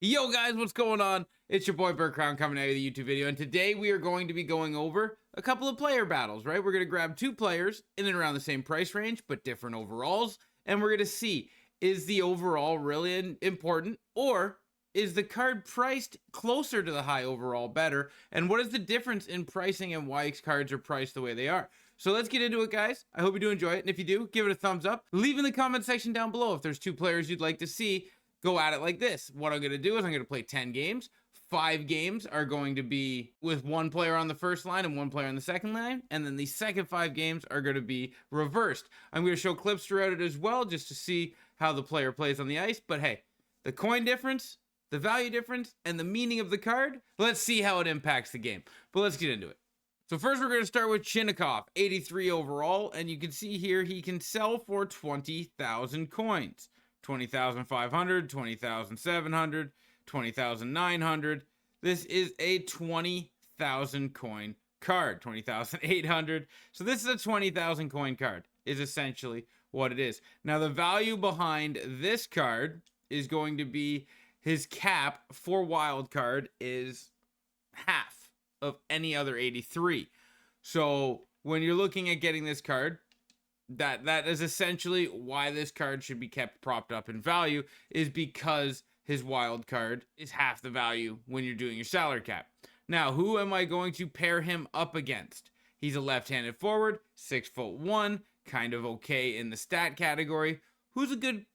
Yo guys, what's going on? It's your boy Burt Crown coming out of the YouTube video, and today we are going to be going over a couple of player battles, right? We're going to grab two players in and around the same price range, but different overalls, and we're going to see, is the overall really important, or is the card priced closer to the high overall better, and what is the difference in pricing and why cards are priced the way they are? So let's get into it, guys. I hope you do enjoy it, and if you do, give it a thumbs up. Leave in the comment section down below if there's two players you'd like to see go at it like this. What I'm going to do is I'm going to play 10 games. 5 games are going to be with one player on the first line and one player on the second line. And then the second 5 games are going to be reversed. I'm going to show clips throughout it as well just to see how the player plays on the ice. But hey, the coin difference, the value difference, and the meaning of the card, let's see how it impacts the game. But let's get into it. So first we're going to start with Chinnikov, 83 overall. And you can see here he can sell for 20,000 coins. 20,500, 20,700, 20,900. This is a 20,000 coin card, 20,800. So this is a 20,000 coin card is essentially what it is. Now the value behind this card is going to be his cap for wild card is half of any other 83. So when you're looking at getting this card, that is essentially why this card should be kept propped up in value, is because his wild card is half the value when you're doing your salary cap. Now, who am I going to pair him up against? He's a left-handed forward, 6'1", kind of okay in the stat category. Who's a good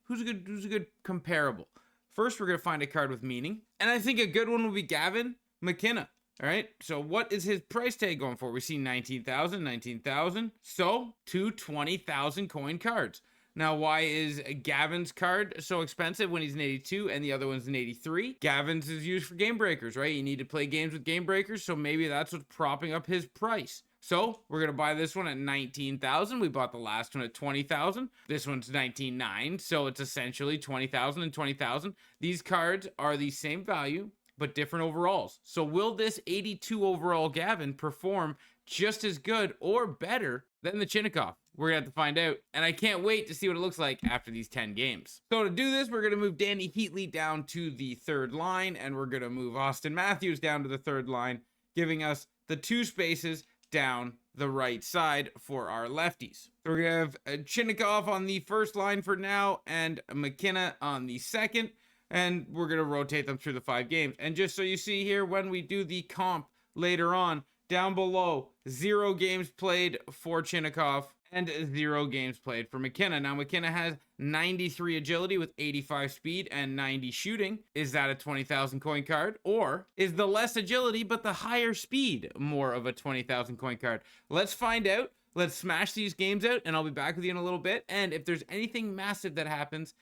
comparable? First, we're gonna find a card with meaning, and I think a good one will be Gavin McKenna. All right, so what is his price tag going for? We see 19,000, 19,000. So, two 20,000 coin cards. Now, why is Gavin's card so expensive when he's an 82 and the other one's an 83? Gavin's is used for game breakers, right? You need to play games with game breakers, so maybe that's what's propping up his price. So, we're going to buy this one at 19,000. We bought the last one at 20,000. This one's 19,900, so it's essentially 20,000 and 20,000. These cards are the same value, but different overalls. So will this 82 overall Gavin perform just as good or better than the Chinnikov? We're gonna have to find out, and I can't wait to see what it looks like after these 10 games. So to do this, we're gonna move Danny Heatley down to the third line, and we're gonna move Austin Matthews down to the third line, giving us the 2 spaces down the right side for our lefties. So we're gonna have Chinnikov on the first line for now, and McKenna on the second. And we're going to rotate them through the 5 games. And just so you see here, when we do the comp later on, down below, 0 games played for Chinnikov and 0 games played for McKenna. Now, McKenna has 93 agility with 85 speed and 90 shooting. Is that a 20,000 coin card? Or is the less agility but the higher speed more of a 20,000 coin card? Let's find out. Let's smash these games out, and I'll be back with you in a little bit. And if there's anything massive that happens,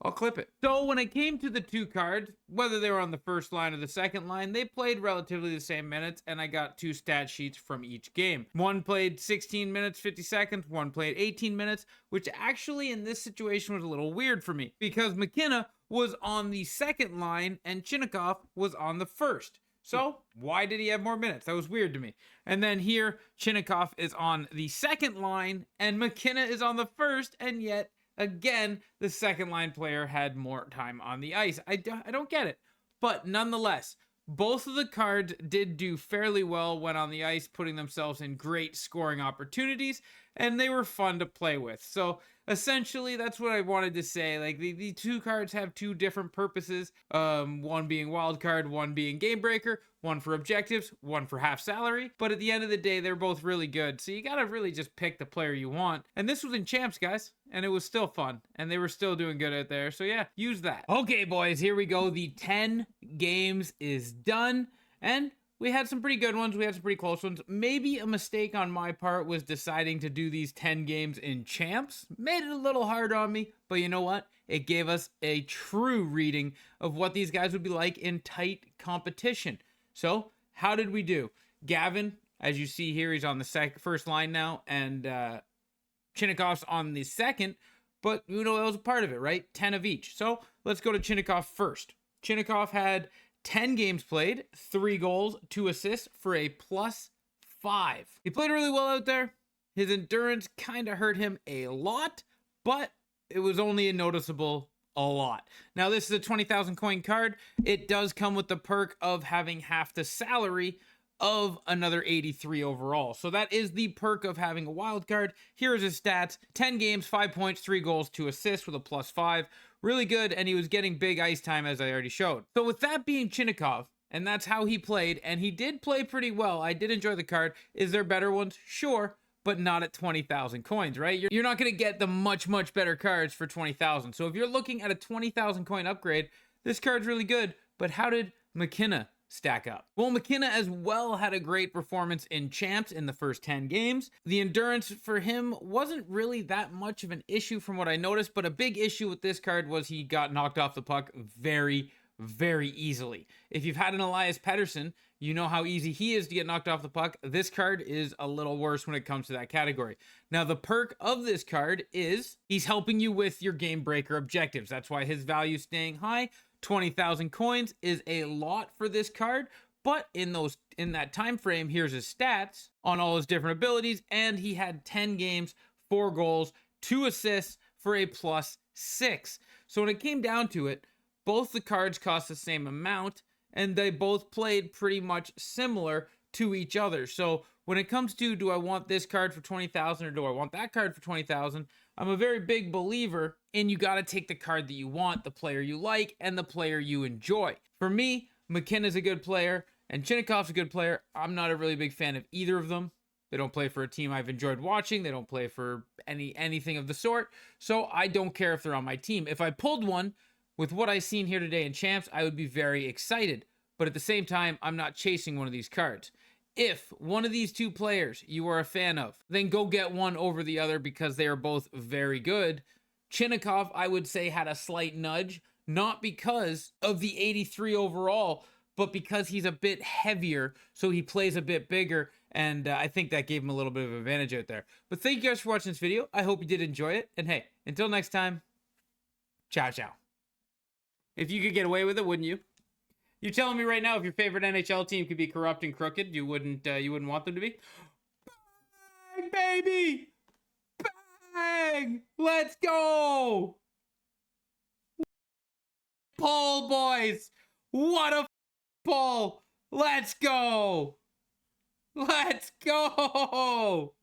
I'll clip it. So when it came to the 2 cards, whether they were on the first line or the second line, they played relatively the same minutes, and I got 2 stat sheets from each game. One played 16 minutes, 50 seconds, one played 18 minutes, which actually in this situation was a little weird for me, because McKenna was on the second line and Chinnikov was on the first. So why did he have more minutes? That was weird to me. And then here, Chinnikov is on the second line and McKenna is on the first, and yet again, the second line player had more time on the ice. I don't get it. But nonetheless, both of the cards did do fairly well when on the ice, putting themselves in great scoring opportunities, and they were fun to play with. So essentially, that's what I wanted to say. Like, the 2 cards have 2 different purposes. One being wild card, one being game breaker, one for objectives, one for half salary. But at the end of the day, they're both really good. So you got to really just pick the player you want. And this was in champs, guys. And it was still fun. And they were still doing good out there. So yeah, use that. Okay, boys, here we go. The 10 games is done. And we had some pretty good ones. We had some pretty close ones. Maybe a mistake on my part was deciding to do these 10 games in champs. Made it a little hard on me. But you know what? It gave us a true reading of what these guys would be like in tight competition. So, how did we do? Gavin, as you see here, he's on the first line now, and Chinnikov's on the second, but you know, that was a part of it, right? 10 of each. So, let's go to Chinnikov first. Chinnikov had 10 games played, 3 goals, 2 assists for a +5. He played really well out there. His endurance kind of hurt him a lot, but it was only a noticeable a lot. Now, this is a 20,000 coin card. It does come with the perk of having half the salary of another 83 overall. So that is the perk of having a wild card. Here is his stats: 10 games, 5 points, 3 goals, 2 assists with a +5. Really good, and he was getting big ice time, as I already showed. So with that being Chinnikov, and that's how he played, and he did play pretty well. I did enjoy the card. Is there better ones? Sure, but not at 20,000 coins, right? You're not going to get the much better cards for 20,000. So if you're looking at a 20,000 coin upgrade, this card's really good. But how did McKenna stack up? Well, McKenna as well had a great performance in Champs in the first 10 games. The endurance for him wasn't really that much of an issue from what I noticed, but a big issue with this card was he got knocked off the puck very easily. If you've had an Elias Pettersson, you know how easy he is to get knocked off the puck. This card is a little worse when it comes to that category. Now, the perk of this card is he's helping you with your game breaker objectives. That's why his value is staying high. 20,000 coins is a lot for this card, but in that time frame, here's his stats on all his different abilities, and he had 10 games, 4 goals, 2 assists for a +6. So when it came down to it, both the cards cost the same amount, and they both played pretty much similar to each other. So when it comes to, do I want this card for 20,000 or do I want that card for 20,000? I'm a very big believer in you got to take the card that you want, the player you like, and the player you enjoy. For me, McKenna's a good player, and Chinnikov's a good player. I'm not a really big fan of either of them. They don't play for a team I've enjoyed watching. They don't play for anything of the sort. So I don't care if they're on my team. If I pulled one with what I've seen here today in Champs, I would be very excited. But at the same time, I'm not chasing one of these cards. If one of these two players you are a fan of, then go get one over the other because they are both very good. Chinnikov, I would say, had a slight nudge, not because of the 83 overall, but because he's a bit heavier, so he plays a bit bigger, and I think that gave him a little bit of advantage out there. But thank you guys for watching this video. I hope you did enjoy it, and hey, until next time, ciao. If you could get away with it, wouldn't you? You're telling me right now, if your favorite NHL team could be corrupt and crooked, you wouldn't want them to be? Bang, baby! Bang! Let's go! Pull, boys! What a pull! Let's go! Let's go!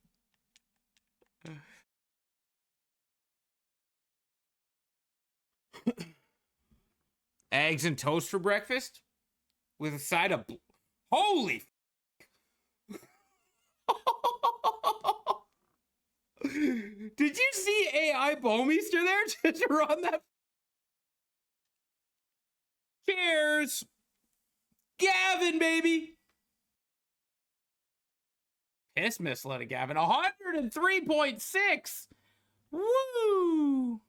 Eggs and toast for breakfast? With a side of... Holy... Did you see AI Bowmeister there? Just run that... Cheers! Gavin, baby! Piss miss let it Gavin. 103.6! Woo!